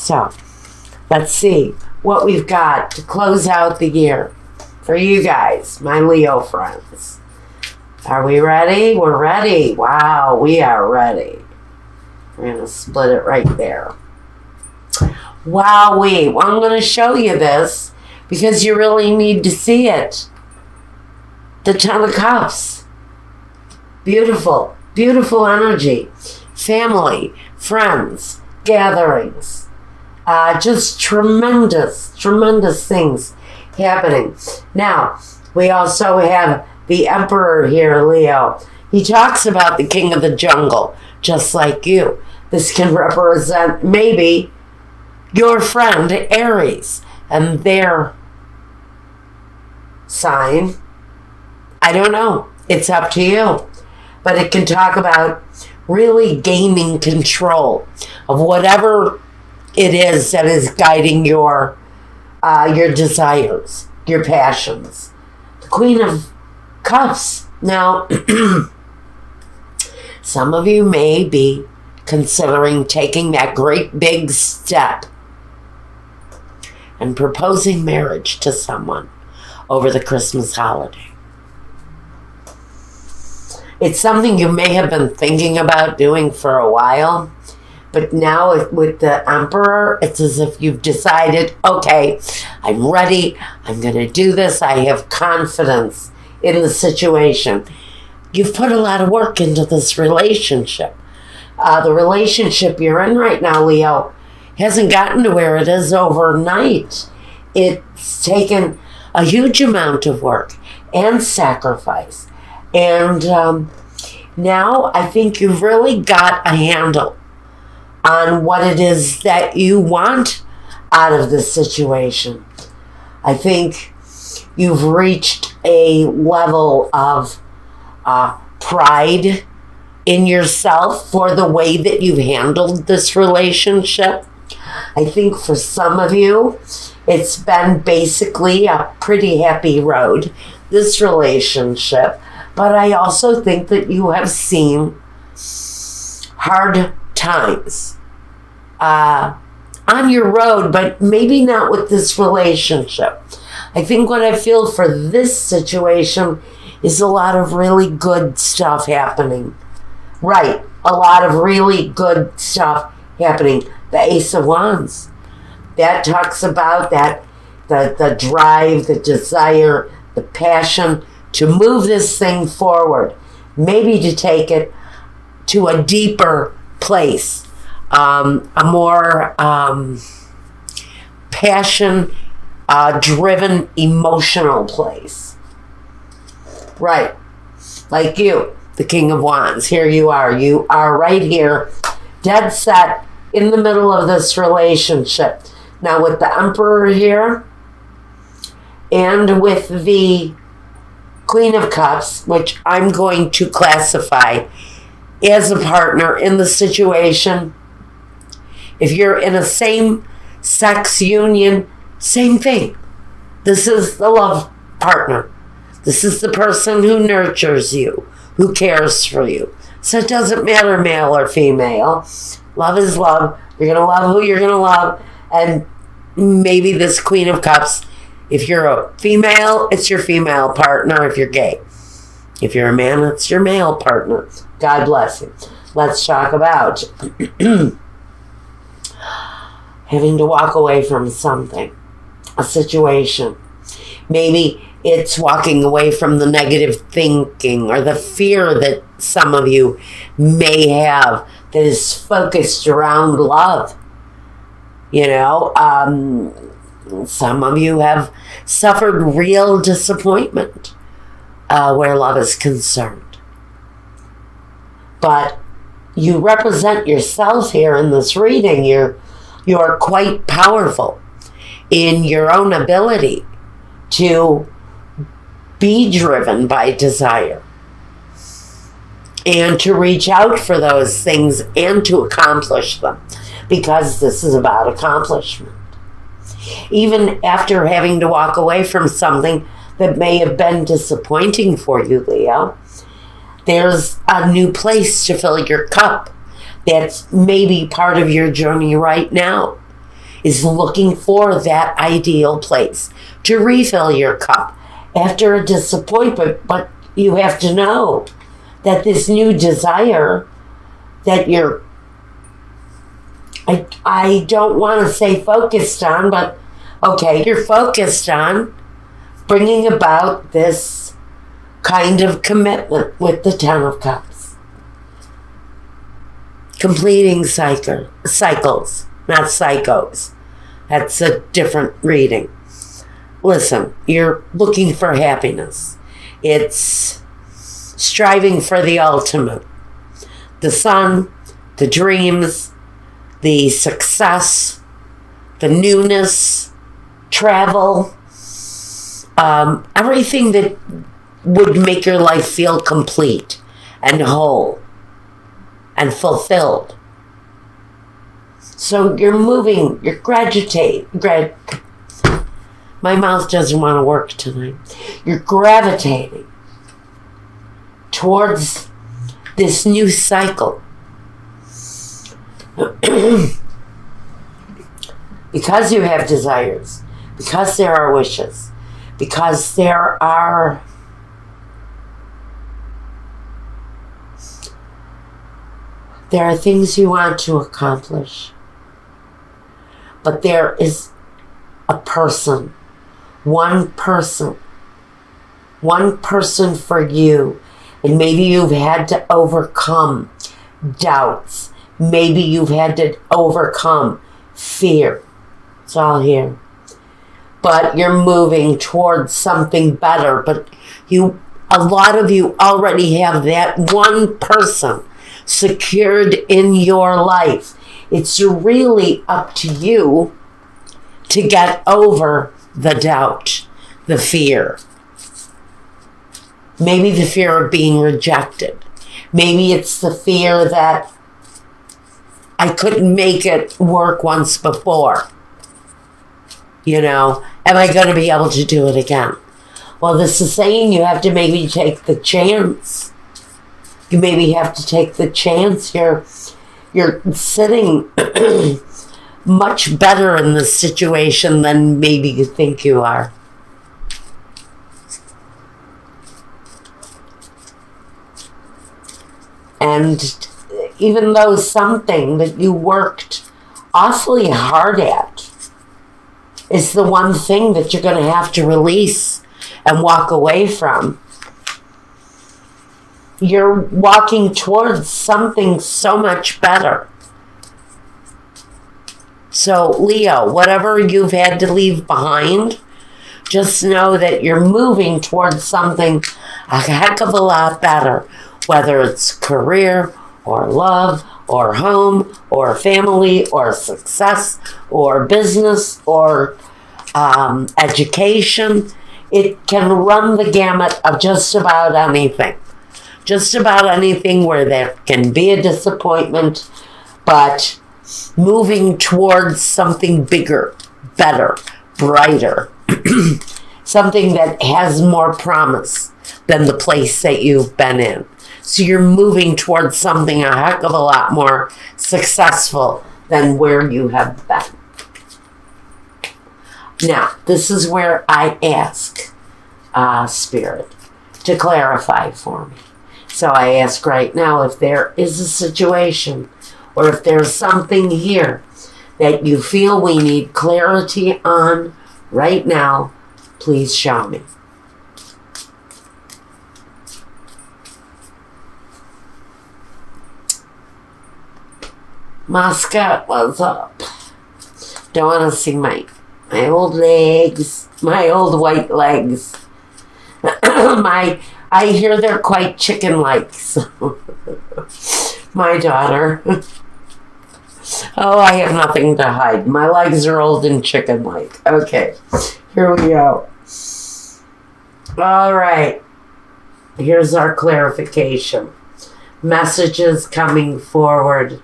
So, let's see what we've got to close out the year for you guys, my Leo friends. Are we ready? We're ready. Wow, we are ready. We're going to split it right there. Wowee. Well, I'm going to show you this because you really need to see it. The Ten of Cups. Beautiful, beautiful energy. Family, friends, gatherings. Just tremendous, tremendous things happening. Now, we also have the Emperor here, Leo. He talks about the King of the Jungle, just like you. This can represent maybe your friend Aries and their sign. I don't know. It's up to you. But it can talk about really gaining control of whatever it is that is guiding your desires, your passions. The Queen of Cups. Now, some of you may be considering taking that great big step and proposing marriage to someone over the Christmas holiday. It's something you may have been thinking about doing for a while, but now with the Emperor, it's as if you've decided, okay, I'm ready, I'm going to do this, I have confidence in the situation. You've put a lot of work into this relationship. The relationship you're in right now, Leo, hasn't gotten to where it is overnight. It's taken a huge amount of work and sacrifice. And now I think you've really got a handle on what it is that you want out of this situation. I think you've reached a level of pride in yourself for the way that you've handled this relationship. I think for some of you, it's been basically a pretty happy road, this relationship. But I also think that you have seen hard times on your road, but maybe not with this relationship. I think what I feel for this situation is a lot of really good stuff happening. Right, a lot of really good stuff happening. The Ace of Wands. That talks about that, the drive, the desire, the passion to move this thing forward, maybe to take it to a deeper place, a more passion-driven, emotional place. Right, like you, the King of Wands. Here you are. You are right here, dead set in the middle of this relationship. Now with the Emperor here, and with the Queen of Cups, which I'm going to classify as a partner in the situation. If you're in a same-sex union, same thing. This is the love partner. This is the person who nurtures you, who cares for you. So it doesn't matter male or female. Love is love. You're going to love who you're going to love. And maybe this Queen of Cups, if you're a female, it's your female partner if you're gay. If you're a man, it's your male partner. God bless you. Let's talk about having to walk away from something, a situation. Maybe it's walking away from the negative thinking or the fear that some of you may have that is focused around love. You know, some of you have suffered real disappointment where love is concerned. But you represent yourself here in this reading. You're quite powerful in your own ability to be driven by desire and to reach out for those things and to accomplish them, because this is about accomplishment. Even after having to walk away from something that may have been disappointing for you, Leo, there's a new place to fill your cup that's maybe part of your journey right now. is looking for that ideal place to refill your cup after a disappointment. But you have to know that this new desire that I don't want to say focused on, but okay, you're focused on bringing about this kind of commitment with the Ten of Cups. Completing cycles, not psychos. That's a different reading. Listen, you're looking for happiness. It's striving for the ultimate. The sun, the dreams, the success, the newness, travel, everything that would make your life feel complete and whole and fulfilled. So you're moving, you're my mouth doesn't want to work tonight. You're gravitating towards this new cycle. Because you have desires, because there are wishes, because there are things you want to accomplish. But there is a person, one person for you. And maybe you've had to overcome doubts. Maybe you've had to overcome fear. It's all here. But you're moving towards something better. But a lot of you already have that one person secured in your life. It's really up to you to get over the doubt, the fear. Maybe the fear of being rejected. Maybe it's the fear that I couldn't make it work once before. You know, am I going to be able to do it again? Well, this is saying you have to maybe take the chance. You maybe have to take the chance. You're sitting much better in this situation than maybe you think you are. And even though something that you worked awfully hard at is the one thing that you're going to have to release and walk away from, you're walking towards something so much better. So, Leo, whatever you've had to leave behind, just know that you're moving towards something a heck of a lot better, whether it's career or love or home or family or success or business or education. It can run the gamut of just about anything. Just about anything where there can be a disappointment, but moving towards something bigger, better, brighter, something that has more promise than the place that you've been in. So you're moving towards something a heck of a lot more successful than where you have been. Now, this is where I ask Spirit to clarify for me. So I ask right now, if there is a situation or if there's something here that you feel we need clarity on right now, please show me. Mascot, what's up? Don't want to see my old legs, my old white legs. I hear they're quite chicken-like. So. My daughter. Oh, I have nothing to hide. My legs are old and chicken-like. Okay, here we go. All right. Here's our clarification. Messages coming forward.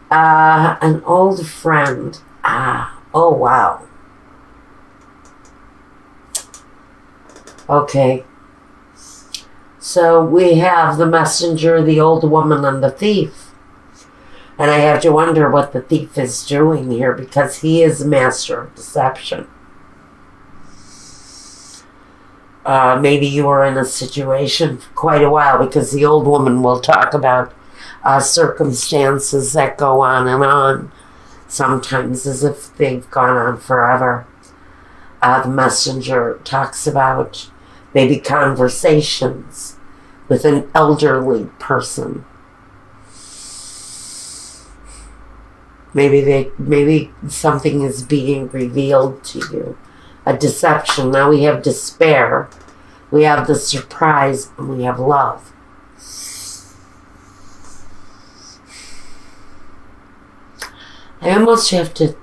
An old friend. Oh, wow. Okay. So we have the messenger, the old woman, and the thief. And I have to wonder what the thief is doing here, because he is a master of deception. Maybe you were in a situation for quite a while, because the old woman will talk about circumstances that go on, sometimes as if they've gone on forever. The messenger talks about maybe conversations with an elderly person. Maybe something is being revealed to you. A deception. Now we have despair, we have the surprise, and we have love. I almost have to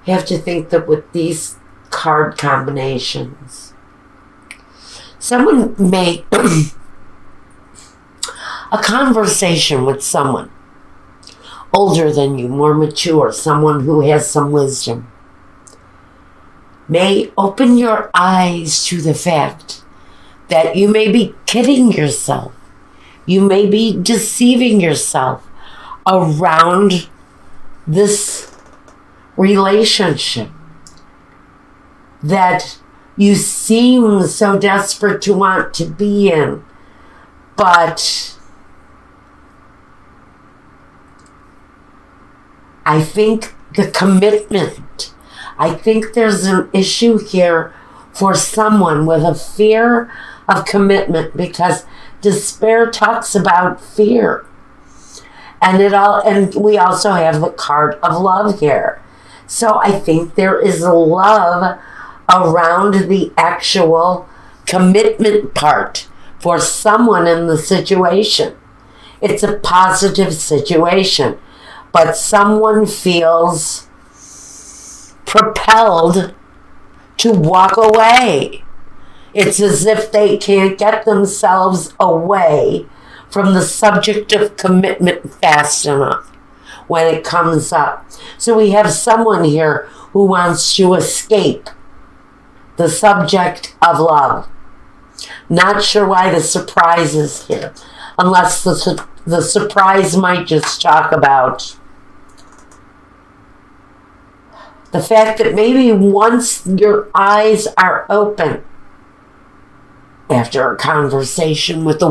think that with these card combinations, someone may a conversation with someone older than you, more mature, someone who has some wisdom, may open your eyes to the fact that you may be kidding yourself. You may be deceiving yourself around this relationship that you seem so desperate to want to be in, but I think the commitment, I think there's an issue here for someone with a fear of commitment, because despair talks about fear. And we also have the card of love here. So I think there is love around the actual commitment part for someone in the situation. It's a positive situation, but someone feels propelled to walk away. It's as if they can't get themselves away from the subject of commitment fast enough when it comes up. So we have someone here who wants to escape the subject of love. Not sure why the surprise is here, unless the surprise might just talk about the fact that maybe once your eyes are open after a conversation with a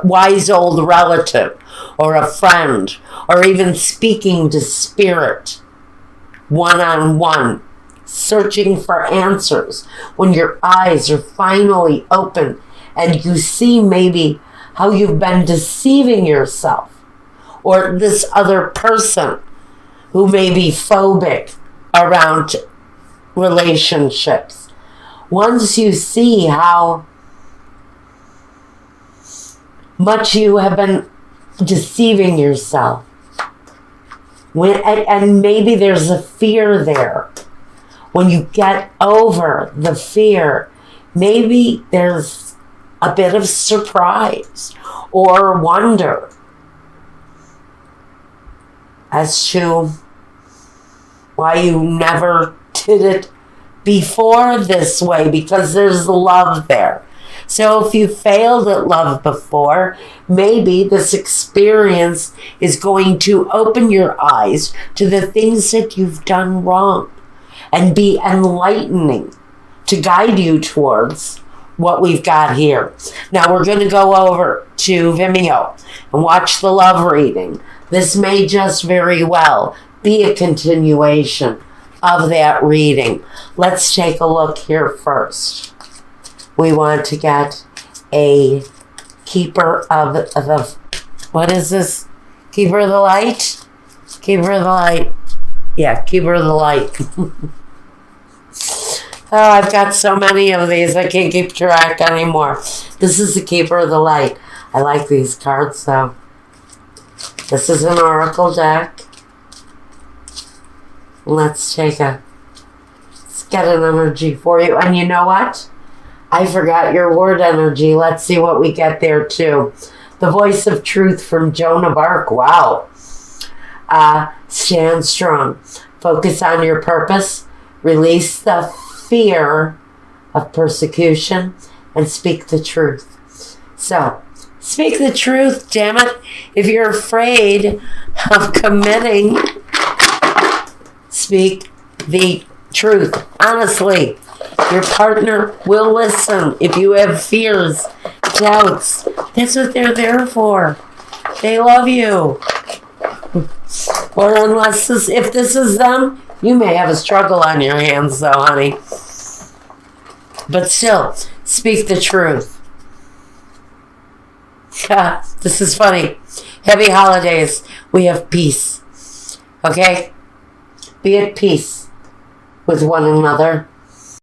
wise old relative or a friend, or even speaking to spirit one-on-one, searching for answers, when your eyes are finally open and you see maybe how you've been deceiving yourself, or this other person who may be phobic around relationships. Once you see how much you have been deceiving yourself, and maybe there's a fear there, when you get over the fear, maybe there's a bit of surprise or wonder as to why you never did it before this way, because there's love there. So if you failed at love before, maybe this experience is going to open your eyes to the things that you've done wrong and be enlightening to guide you towards what we've got here. Now we're going to go over to Vimeo and watch the love reading. This may just very well be a continuation of that reading. Let's take a look here first. We want to get a keeper of the, what is this? Keeper of the light? Keeper of the light. Yeah, keeper of the light. Oh, I've got so many of these, I can't keep track anymore. This is the keeper of the light. I like these cards though. This is an oracle deck. Let's get an energy for you. And you know what? I forgot your word energy. Let's see what we get there too. The voice of truth from Joan of Arc. Wow. Stand strong. Focus on your purpose. Release the fear of persecution and speak the truth. So, Speak the truth, damn it. If you're afraid of committing, speak the truth. Honestly, your partner will listen. If you have fears, doubts, that's what they're there for. They love you. Or if this is them, you may have a struggle on your hands though, honey. But still, speak the truth. This is funny. Happy holidays. We have peace. Okay? Be at peace with one another.